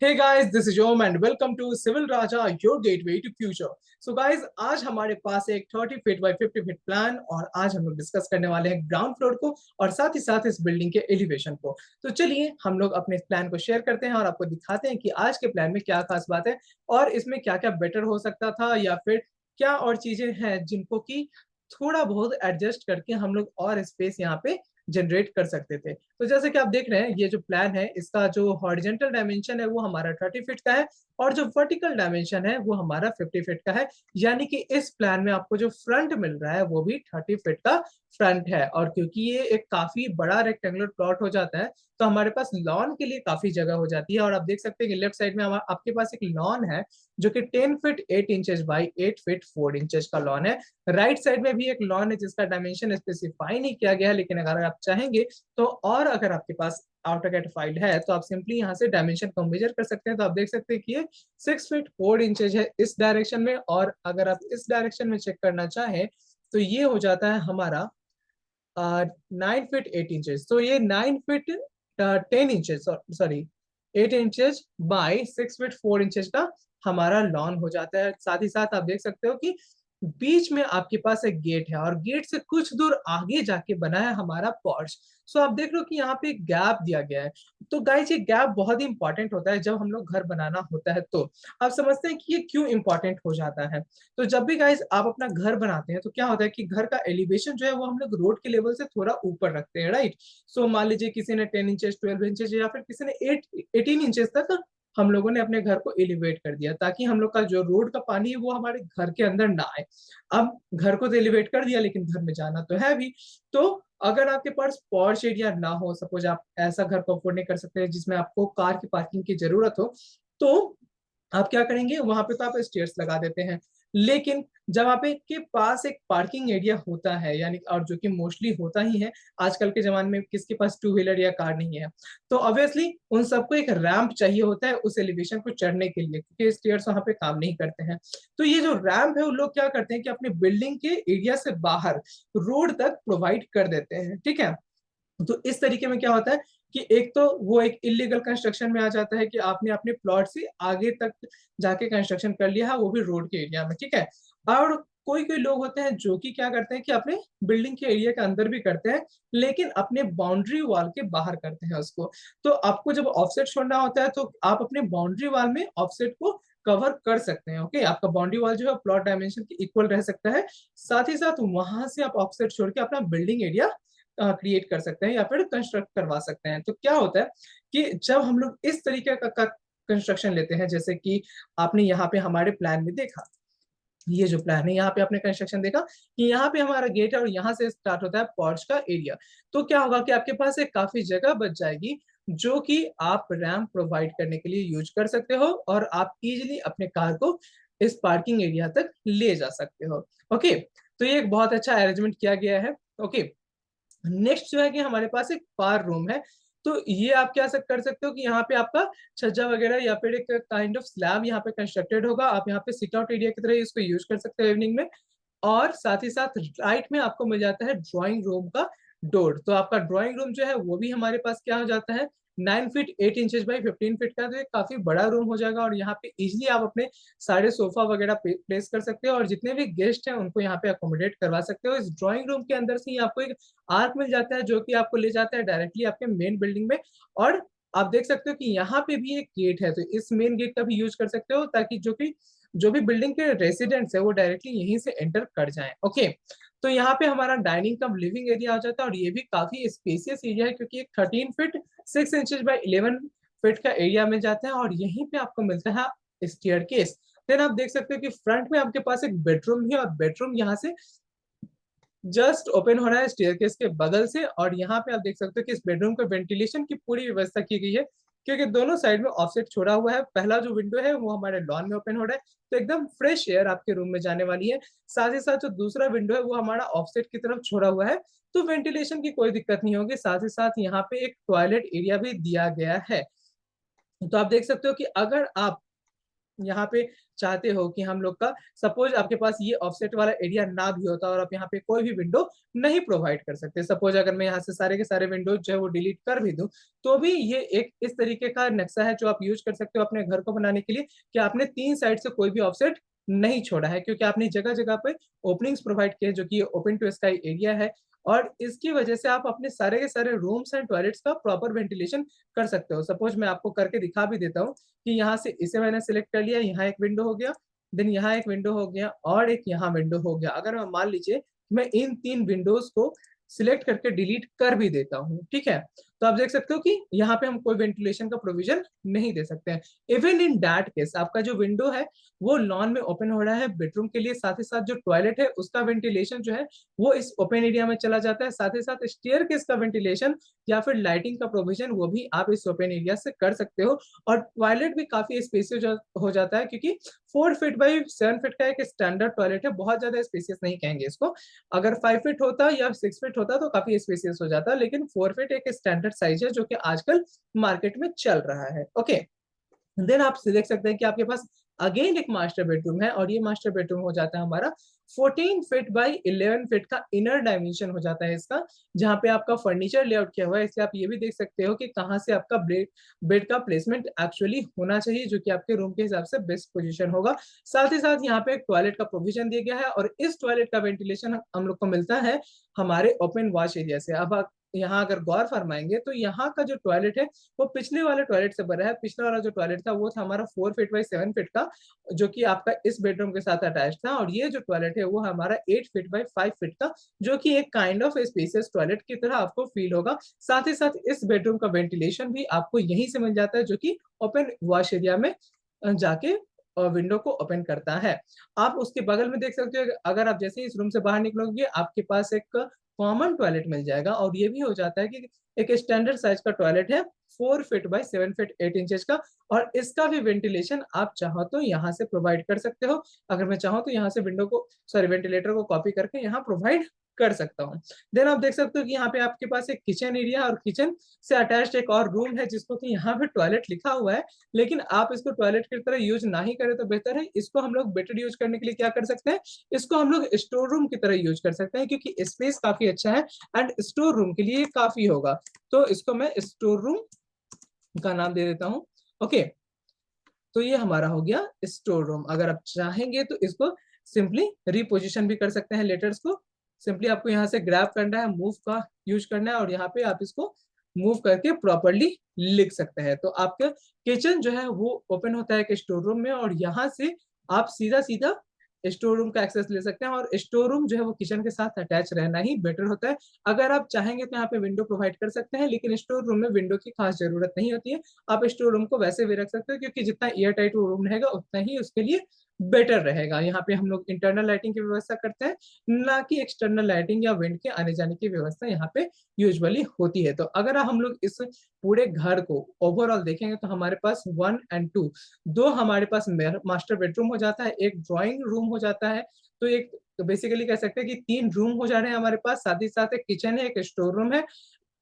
Hey guys, this is Om and welcome to Civil Raja, your gateway to future. So guys, आज हमारे पास एक 30 feet by 50 feet plan और आज हम लोग डिस्कस करने वाले हैं ग्राउंड फ्लोर को और साथ ही साथ इस बिल्डिंग के एलिवेशन को। तो चलिए हम लोग अपने प्लान को शेयर करते हैं और आपको दिखाते हैं कि आज के प्लान में क्या खास बात है और इसमें क्या क्या बेटर हो सकता था या फिर क्या और चीजें हैं जिनको कि थोड़ा बहुत एडजस्ट करके हम लोग और स्पेस यहाँ पे जनरेट कर सकते थे। तो जैसे कि आप देख रहे हैं ये जो प्लान है इसका जो हॉरिजेंटल डायमेंशन है वो हमारा 30 फीट का है और जो वर्टिकल डायमेंशन है वो हमारा 50 फीट का है। यानी कि इस प्लान में आपको जो फ्रंट मिल रहा है वो भी 30 फीट का फ्रंट है और क्योंकि ये एक काफी बड़ा रेक्टेंगुलर प्लॉट हो जाता है तो हमारे पास लॉन के लिए काफी जगह हो जाती है। और आप देख सकते हैं कि लेफ्ट साइड में आपके पास एक लॉन है जो कि 10 feet 8 inches by 8 feet 4 inches का लॉन है। राइट साइड में भी एक लॉन है जिसका डायमेंशन स्पेसिफाई नहीं किया गया है, लेकिन अगर आप चाहेंगे तो और अगर आपके पास AutoCAD फाइल है तो आप सिंपली यहाँ से डायमेंशन को मेजर कर सकते हैं। तो आप देख सकते हैं कि ये 6 फीट 4 इंचेज है इस डायरेक्शन में और अगर आप इस डायरेक्शन में चेक करना चाहें तो ये हो जाता है हमारा 9 फीट 8 इंचेस। तो ये 9 feet 10 inches, sorry 8 inches bye 6 feet 4 inches का हमारा लॉन हो जाता है। साथ ही साथ आप देख सकते हो कि बीच में आपके पास एक गेट है और गेट से कुछ दूर आगे जाके बना है हमारा पोर्च। सो आप देख लो कि यहाँ पे एक गैप दिया गया है। तो गाइस ये गैप बहुत ही इंपॉर्टेंट होता है जब हम लोग घर बनाना होता है। तो आप समझते हैं कि ये क्यों इंपॉर्टेंट हो जाता है। तो जब भी गाइस आप अपना घर बनाते हैं तो क्या होता है कि घर का एलिवेशन जो है वो हम लोग रोड के लेवल से थोड़ा ऊपर रखते हैं, राइट। सो मान लीजिए किसी ने 10 इंचेस 12 इंचेस या फिर किसी ने 18 इंचेस तक हम लोगों ने अपने घर को एलिवेट कर दिया ताकि हम लोग का जो रोड का पानी है वो हमारे घर के अंदर ना आए। अब घर को तो एलिवेट कर दिया लेकिन घर में जाना तो है भी। तो अगर आपके पास पॉर्च एरिया ना हो, सपोज आप ऐसा घर को अफोर्ड नहीं कर सकते जिसमें आपको कार की पार्किंग की जरूरत हो, तो आप क्या करेंगे वहां पे तो आप स्टेयर्स लगा देते हैं। लेकिन जब आप एक के पास एक पार्किंग एरिया होता है यानी और जो कि मोस्टली होता ही है, आजकल के जमाने में किसके पास टू व्हीलर या कार नहीं है, तो ऑब्वियसली उन सबको एक रैंप चाहिए होता है उस एलिवेशन को चढ़ने के लिए क्योंकि स्टेयर्स वहां पे काम नहीं करते हैं। तो ये जो रैंप है वो लोग क्या करते हैं कि अपने बिल्डिंग के एरिया से बाहर रोड तक प्रोवाइड कर देते हैं, ठीक है। तो इस तरीके में क्या होता है कि एक तो वो एक इलीगल कंस्ट्रक्शन में आ जाता है कि आपने अपने प्लॉट से आगे तक जाके कंस्ट्रक्शन कर लिया है वो भी रोड के एरिया में, ठीक है। और कोई कोई लोग होते हैं जो कि क्या करते हैं कि अपने बिल्डिंग के एरिया के अंदर भी करते हैं लेकिन अपने बाउंड्री वॉल के बाहर करते हैं उसको। तो आपको जब ऑफसेट छोड़ना होता है तो आप अपने बाउंड्री वॉल में ऑफसेट को कवर कर सकते हैं। ओके, आपका बाउंड्री वॉल जो है प्लॉट डायमेंशन के इक्वल रह सकता है। साथ ही साथ वहां से आप ऑफसेट छोड़ के अपना बिल्डिंग एरिया क्रिएट कर सकते हैं या फिर कंस्ट्रक्ट करवा सकते हैं। तो क्या होता है कि जब हम लोग इस तरीके का कंस्ट्रक्शन लेते हैं, जैसे कि आपने यहाँ पे हमारे प्लान में देखा, ये जो प्लान है यहाँ पे आपने कंस्ट्रक्शन देखा कि यहाँ पे हमारा गेट है और यहाँ से स्टार्ट होता है पोर्च का एरिया। तो क्या होगा कि आपके पास एक काफी जगह बच जाएगी जो कि आप रैंप प्रोवाइड करने के लिए यूज कर सकते हो और आप इजिली अपने कार को इस पार्किंग एरिया तक ले जा सकते हो। ओके, तो ये एक बहुत अच्छा अरेंजमेंट किया गया है। ओके, नेक्स्ट जो है कि हमारे पास एक पार रूम है। तो ये आप क्या कर सकते हो कि यहाँ पे आपका छज्जा वगैरह या फिर एक काइंड ऑफ स्लैब यहाँ पे कंस्ट्रक्टेड होगा। आप यहाँ पे सिट आउट एरिया की तरह इसको यूज कर सकते हो इवनिंग में। और साथ ही साथ राइट में आपको मिल जाता है ड्राइंग रूम का डोर। तो आपका ड्राइंग रूम जो है वो भी हमारे पास क्या हो जाता है 9 फीट 8 इंचेस बाई 15 फीट का। तो ये काफी बड़ा रूम हो जाएगा और यहाँ पे इजिली आप अपने सारे सोफा वगैरह प्लेस कर सकते हो और जितने भी गेस्ट हैं उनको यहाँ पे अकोमोडेट करवा सकते हो। इस ड्राइंग रूम के अंदर से ही आपको एक आर्क मिल जाता है जो कि आपको ले जाता है डायरेक्टली आपके मेन बिल्डिंग में। और आप देख सकते हो कि यहाँ पे भी एक गेट है तो इस मेन गेट का भी यूज कर सकते हो ताकि जो भी बिल्डिंग के रेसिडेंट्स है वो डायरेक्टली यहीं से एंटर कर जाएं। ओके, तो यहाँ पे हमारा डाइनिंग कम लिविंग एरिया आ जाता है और ये भी काफी स्पेसियस एरिया है क्योंकि एक 13 फीट 6 इंचेस बाई 11 फीट का एरिया में जाता है और यहीं पे आपको मिलता है स्टेयर केस। देन आप देख सकते हो कि फ्रंट में आपके पास एक बेडरूम है और बेडरूम यहाँ से जस्ट ओपन हो रहा है स्टेयरकेस के बगल से। और यहाँ पे आप देख सकते हो कि इस बेडरूम के वेंटिलेशन की पूरी व्यवस्था की गई है क्योंकि दोनों साइड में ऑफसेट छोड़ा हुआ है। पहला जो विंडो है वो हमारे लॉन में ओपन हो रहा है तो एकदम फ्रेश एयर आपके रूम में जाने वाली है। साथ ही साथ जो दूसरा विंडो है वो हमारा ऑफसेट की तरफ छोड़ा हुआ है तो वेंटिलेशन की कोई दिक्कत नहीं होगी। साथ ही साथ यहाँ पे एक टॉयलेट एरिया भी दिया गया है। तो आप देख सकते हो कि अगर आप यहाँ पे चाहते हो कि हम लोग का सपोज आपके पास ये ऑफसेट वाला एरिया ना भी होता और आप यहाँ पे कोई भी विंडो नहीं प्रोवाइड कर सकते, सपोज अगर मैं यहाँ से सारे के सारे विंडोज जो है वो डिलीट कर भी दूं, तो भी ये एक इस तरीके का नक्शा है जो आप यूज कर सकते हो अपने घर को बनाने के लिए, कि आपने 3 साइड से कोई भी ऑफसेट नहीं छोड़ा है, क्योंकि आपने जगह जगह पे ओपनिंग्स प्रोवाइड किए जो कि ओपन टू स्काई एरिया है। और इसकी वजह से आप अपने सारे के सारे रूम्स एंड टॉयलेट्स का प्रॉपर वेंटिलेशन कर सकते हो। सपोज मैं आपको करके दिखा भी देता हूँ कि यहाँ से इसे मैंने सिलेक्ट कर लिया, यहाँ एक विंडो हो गया, देन यहाँ एक विंडो हो गया और एक यहाँ विंडो हो गया। अगर मैं मान लीजिए मैं इन 3 विंडोज को सिलेक्ट करके डिलीट कर भी देता हूँ, ठीक है, तो आप देख सकते हो कि यहाँ पे हम कोई वेंटिलेशन का प्रोविजन नहीं दे सकते हैं। इवन इन दैट केस आपका जो विंडो है वो लॉन में ओपन हो रहा है बेडरूम के लिए, साथ ही साथ जो टॉयलेट है उसका वेंटिलेशन जो है वो इस ओपन एरिया में चला जाता है, साथ ही साथ स्टेयर केस का वेंटिलेशन या फिर लाइटिंग का प्रोविजन वो भी आप इस ओपन एरिया से कर सकते हो। और टॉयलेट भी काफी स्पेसियस हो जाता है, क्योंकि 4 फीट बाई 7 फीट का एक स्टैंडर्ड टॉयलेट है, बहुत ज्यादा स्पेसियस नहीं कहेंगे इसको। अगर 5 फीट होता या 6 फीट होता तो काफी स्पेसियस हो जाता, लेकिन 4 फीट एक स्टैंडर्ड साइज है जो कि आजकल मार्केट में चल रहा है। ओके, देन आप देख सकते हैं कि आपके पास अगेन एक मास्टर बेडरूम है, और ये मास्टर बेडरूम हो जाता है हमारा 14 फीट बाई 11 फीट का इनर डायमेंशन हो जाता है इसका, जहाँ पे आपका फर्नीचर लेआउट किया हुआ है। इसलिए आप ये भी देख सकते हो कि कहाँ से आपका बेड का प्लेसमेंट एक्चुअली होना चाहिए, जो कि आपके रूम के हिसाब से बेस्ट पोजीशन होगा। साथ ही साथ यहाँ पे एक टॉयलेट का प्रोविजन दिया गया है, और इस टॉयलेट का वेंटिलेशन हम लोग को मिलता है हमारे ओपन वॉश एरिया से। अब यहाँ अगर गौर फरमाएंगे तो यहाँ का जो टॉयलेट है वो पिछले वाले टॉयलेट से बना है। पिछला वाला जो टॉयलेट था वो था हमारा 4 फीट बाई 7 फीट का, जो कि आपका इस बेडरूम के साथ अटैच था, और ये जो टॉयलेट है वो हमारा 8 फीट बाई 5 फीट का, जो कि एक काइंड ऑफ स्पेसियस टॉयलेट की तरह आपको फील होगा। साथ ही साथ इस बेडरूम का वेंटिलेशन भी आपको यहीं से मिल जाता है, जो कि ओपन वॉश एरिया में जाके विंडो को ओपन करता है। आप उसके बगल में देख सकते हो, अगर आप जैसे इस रूम से बाहर निकलोगे आपके पास एक कॉमन टॉयलेट मिल जाएगा, और ये भी हो जाता है कि एक स्टैंडर्ड साइज का टॉयलेट है 4 फीट बाई 7 फीट 8 इंचेस का, और इसका भी वेंटिलेशन आप चाहो तो यहाँ से प्रोवाइड कर सकते हो। अगर मैं चाहूँ तो यहाँ से विंडो को सॉरी वेंटिलेटर को कॉपी करके यहाँ प्रोवाइड कर सकता हूँ। देन आप देख सकते हो कि यहाँ पे आपके पास एक किचन एरिया और किचन से अटैच्ड एक और रूम है, जिसको कि यहाँ पे टॉयलेट लिखा हुआ है, लेकिन आप इसको टॉयलेट की तरह यूज ना ही करें तो बेहतर है। इसको हम लोग बेटर यूज करने के लिए क्या कर सकते हैं, इसको हम लोग स्टोर रूम की तरह यूज कर सकते हैं, क्योंकि स्पेस काफी अच्छा है एंड स्टोर रूम के लिए काफी होगा। तो इसको मैं स्टोर रूम का नाम दे देता हूँ। ओके, तो ये हमारा हो गया स्टोर रूम। अगर आप चाहेंगे तो इसको सिंपली रिपोजिशन भी कर सकते हैं लेटर्स को। सिंपली आपको यहाँ से ग्रैब करना है, मूव का यूज करना है, और यहाँ पे आप इसको मूव करके प्रॉपरली लिख सकते हैं। तो आपका किचन जो है वो ओपन होता है एक स्टोर रूम में, और यहाँ से आप सीधा सीधा स्टोर रूम का एक्सेस ले सकते हैं, और स्टोर रूम जो है वो किचन के साथ अटैच रहना ही बेटर होता है। अगर आप चाहेंगे तो यहाँ पे विंडो प्रोवाइड कर सकते हैं, लेकिन स्टोर रूम में विंडो की खास जरूरत नहीं होती है। आप स्टोर रूम को वैसे भी रख सकते हो, क्योंकि जितना एयर टाइट वो रूम रहेगा उतना ही उसके लिए बेटर रहेगा। यहाँ पे हम लोग इंटरनल लाइटिंग की व्यवस्था करते हैं, ना कि एक्सटर्नल लाइटिंग या विंड के आने जाने की व्यवस्था यहाँ पे यूजुअली होती है। तो अगर हम लोग इस पूरे घर को ओवरऑल देखेंगे तो हमारे पास 1 और 2 दो हमारे पास मास्टर बेडरूम हो जाता है, एक ड्राइंग रूम हो जाता है। तो एक बेसिकली कह सकते हैं कि 3 रूम हो जा रहे हैं हमारे पास, साथ ही साथ एक किचन है, एक स्टोर रूम है,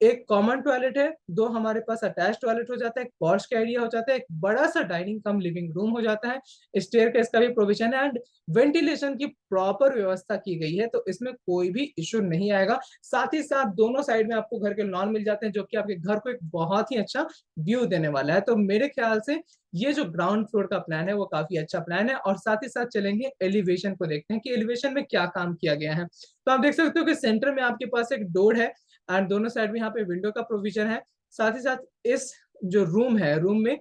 एक कॉमन टॉयलेट है, 2 हमारे पास अटैच टॉयलेट हो जाता है, एक पॉश का एरिया हो जाता है, एक बड़ा सा डाइनिंग कम लिविंग रूम हो जाता है, स्टेयर केस का भी प्रोविजन है, एंड वेंटिलेशन की प्रॉपर व्यवस्था की गई है, तो इसमें कोई भी इश्यू नहीं आएगा। साथ ही साथ दोनों साइड में आपको घर के लॉन मिल जाते हैं, जो कि आपके घर को एक बहुत ही अच्छा व्यू देने वाला है। तो मेरे ख्याल से ये जो ग्राउंड फ्लोर का प्लान है वो काफी अच्छा प्लान है। और साथ ही साथ चलेंगे एलिवेशन को, देखते हैं कि एलिवेशन में क्या काम किया गया है। तो आप देख सकते हो कि सेंटर में आपके पास एक डोर है, एंड दोनों साइड में यहाँ पे विंडो का प्रोविजन है। साथ ही साथ इस जो रूम है, रूम में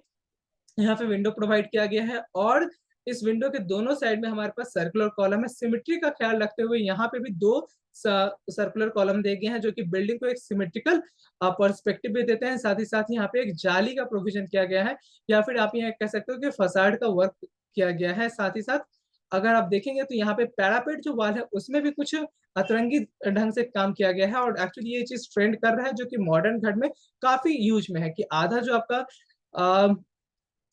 यहाँ पे विंडो प्रोवाइड किया गया है, और इस विंडो के दोनों साइड में हमारे पास सर्कुलर कॉलम है। सिमेट्री का ख्याल रखते हुए यहाँ पे भी 2 सर्कुलर कॉलम दिए गए हैं, जो कि बिल्डिंग को एक सिमेट्रिकल पर्सपेक्टिव भी देते हैं। साथ ही साथ यहाँ पे एक जाली का प्रोविजन किया गया है, या फिर आप यहाँ कह सकते हो कि फसाड का वर्क किया गया है। साथ ही साथ अगर आप देखेंगे तो यहाँ पे पैरापेट जो वाल है उसमें भी कुछ अतरंगी ढंग से काम किया गया है, और एक्चुअली ये चीज ट्रेंड कर रहा है, जो कि मॉडर्न घर में काफी यूज में है, कि आधा जो आपका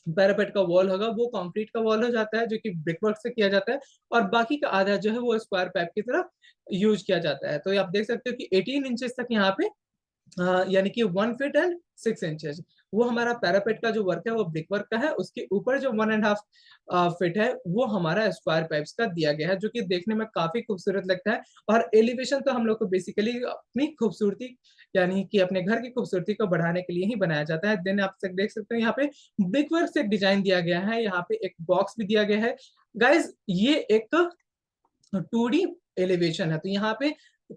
पैरापेट का वॉल होगा वो कंक्रीट का वॉल हो जाता है, जो कि ब्रिकवर्क से किया जाता है, और बाकी का आधा जो है वो स्क्वायर पाइप की तरह यूज किया जाता है। तो आप देख सकते हो कि 18 इंचेस तक यहाँ पे यानी कि 1 फीट एंड 6 इंचेस वो हमारा पैरापेट का जो वर्क है वो ब्रिक वर्क का है, उसके ऊपर जो 1.5 फीट है वो हमारा स्क्वायर पाइप्स का दिया गया है, जो कि देखने में काफी खूबसूरत लगता है। और एलिवेशन तो हम लोग को बेसिकली अपनी खूबसूरती यानी कि अपने घर की खूबसूरती को बढ़ाने के लिए ही बनाया जाता है। देन आप देख सकते हो यहाँ पे ब्रिक वर्क से एक डिजाइन दिया गया है, यहाँ पे एक बॉक्स भी दिया गया है। गाइज ये एक 2D एलिवेशन है, तो यहाँ पे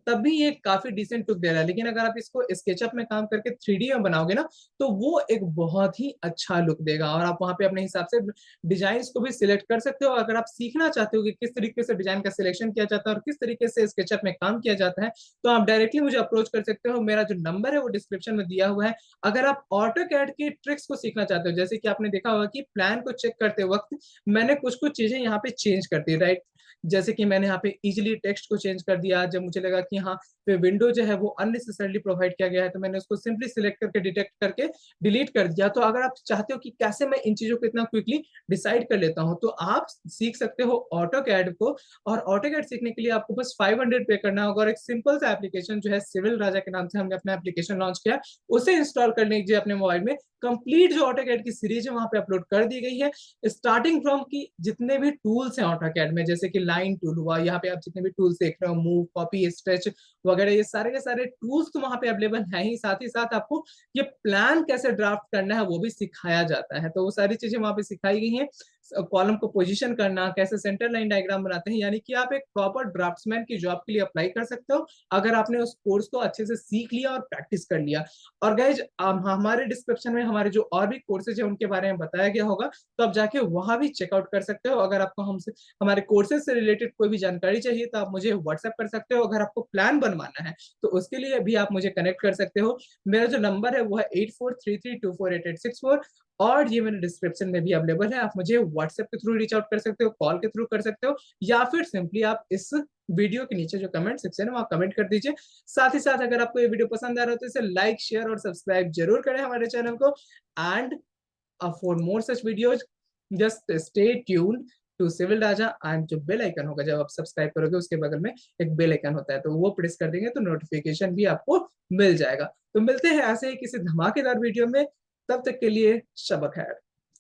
तब भी ये काफी डिसेंट लुक दे रहा है। लेकिन अगर आप इसको स्केचअप में काम करके 3D में बनाओगे ना, तो वो एक बहुत ही अच्छा लुक देगा। और आप वहां पे अपने हिसाब से डिजाइन को भी सिलेक्ट कर सकते हो। अगर आप सीखना चाहते हो कि किस तरीके से डिजाइन का सिलेक्शन किया जाता है और किस तरीके से स्केचअप में काम किया जाता है, तो आप डायरेक्टली मुझे अप्रोच कर सकते हो। मेरा जो नंबर है वो डिस्क्रिप्शन में दिया हुआ है। अगर आप ऑटो कैड की ट्रिक्स को सीखना चाहते हो, जैसे कि आपने देखा होगा कि प्लान को चेक करते वक्त मैंने कुछ कुछ चीजें यहाँ पे चेंज कर दी, राइट। जैसे कि मैंने यहाँ पे इजिली टेक्स्ट को चेंज कर दिया, जब मुझे लगा कि हाँ पे विंडो जो है वो अननेसेसरली प्रोवाइड किया गया है, तो मैंने उसको सिंपली सिलेक्ट करके डिटेक्ट करके डिलीट कर दिया। तो अगर आप चाहते हो कि कैसे मैं इन चीजों को इतना क्विकली डिसाइड कर लेता हूँ, तो आप सीख सकते हो ऑटो कैड को। और ऑटो कैड सीखने के लिए आपको बस 500 पे करना होगा, और एक सिंपल सा एप्लीकेशन जो है सिविल राजा के नाम से हमने अपना एप्लीकेशन लॉन्च किया, उसे इंस्टॉल कर लीजिए अपने मोबाइल में। कंप्लीट जो ऑटो कैड की सीरीज है वहां पे अपलोड कर दी गई है, स्टार्टिंग फ्रॉम की जितने भी टूल्स हैं ऑटो कैड में, जैसे कि लाइन टूल हुआ, यहाँ पे आप जितने भी टूल्स देख रहे हो, मूव, कॉपी, स्ट्रेच वगैरह, ये सारे के सारे टूल्स तो वहां पे अवेलेबल है ही साथ आपको ये प्लान कैसे ड्राफ्ट करना है वो भी सिखाया जाता है। तो वो सारी चीजें वहां पे सिखाई गई हैं। कॉलम को पोजीशन करना, कैसे सेंटर लाइन डायग्राम बनाते हैं, यानी कि आप एक प्रॉपर ड्राफ्ट्समैन की जॉब के लिए अप्लाई कर सकते हो अगर आपने उस कोर्स को अच्छे से सीख लिया और प्रैक्टिस कर लिया। और गाइज हमारे डिस्क्रिप्शन में हमारे जो और भी कोर्सेज है उनके बारे में बताया गया होगा, तो आप जाके वहां भी चेकआउट कर सकते हो। अगर आपको हमसे हमारे कोर्सेज से रिलेटेड कोई भी जानकारी चाहिए तो आप मुझे व्हाट्सएप कर सकते हो। अगर आपको प्लान बनवाना है तो उसके लिए भी आप मुझे कनेक्ट कर सकते हो। मेरा जो नंबर है वो है 8433248864, और ये मेरे डिस्क्रिप्शन में भी अवेलेबल है। आप मुझे व्हाट्सएप के थ्रू रीच आउट कर सकते हो, कॉल के थ्रू कर सकते हो, या फिर सिंपली आप इस वीडियो के नीचे जो कमेंट सेक्शन है वहां कमेंट कर दीजिए। साथ ही साथ अगर आपको ये वीडियो पसंद आ रहा हो तो इसे लाइक, शेयर और सब्सक्राइब जरूर करें हमारे चैनल को। And for more such videos just stay tuned to civil Raja. And जो बेल आइकन होगा जब आप सब्सक्राइब करोगे उसके बगल में एक बेल आइकन होता है, तो वो प्रेस कर देंगे तो नोटिफिकेशन भी आपको मिल जाएगा। तो मिलते हैं ऐसे ही किसी धमाकेदार वीडियो में, तब तक के लिए शब खैर।